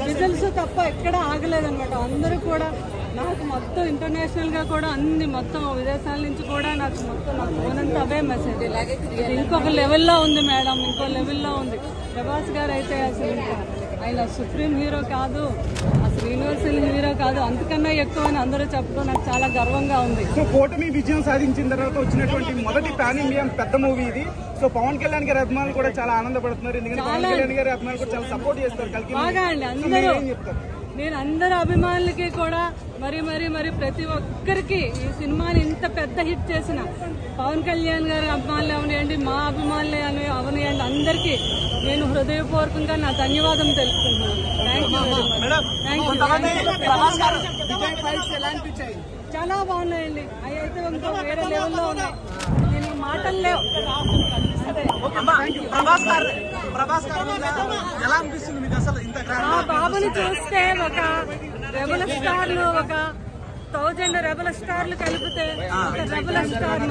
Whistles తప్ప ఎక్కడ ఆగలేదన్నమాట. అందరూ కూడా నాకు మొత్తం ఇంటర్నేషనల్ గా కూడా అన్ని మొత్తం విదేశాల నుంచి కూడా నాకు మొత్తం నా ఫోన్ అంతా అవే మెసేజ్. ఇంకొక లెవెల్లో ఉంది మేడం, ఇంకో లెవెల్లో ఉంది. ప్రభాస్ గారు అయితే అసలు ఇంకా ఆయన సుప్రీం హీరో కాదు, అసలు యూనివర్సల్ హీరో కాదు, అంతకన్నా ఎక్కువ అని అందరూ చెప్పడం నాకు చాలా గర్వంగా ఉంది. సో కూటమి విజయం సాధించిన తర్వాత వచ్చినటువంటి మొదటి పాన్ ఇండియా పెద్ద మూవీ ఇది. సో పవన్ కళ్యాణ్ గారి అభిమానులు కూడా చాలా ఆనందపడుతున్నారు, ఎందుకంటే పవన్ కళ్యాణ్ గారి అభిమానులు కూడా చాలా సపోర్ట్ చేస్తారు. బాగా అండి అందరూ, నేను అందరు అభిమానులకి కూడా మరి ప్రతి ఒక్కరికి ఈ సినిమాని ఇంత పెద్ద హిట్ చేసిన పవన్ కళ్యాణ్ గారి అభిమానులు అవనియండి, మా అభిమానులే అవనియండి, అందరికీ నేను హృదయపూర్వకంగా నా ధన్యవాదం తెలుపుకుంటున్నాను. చాలా బాగున్నాయండి, అవి అయితే ఇంకో వేరే లెవెల్లో ఉన్నాయి. నేను మాటలు లేవు. మా బాబుని చూస్తే ఒక రెబల్ స్టార్లు, ఒక 1000 రెబల్ స్టార్లు కలిపితే ఒక రెబల్ స్టార్.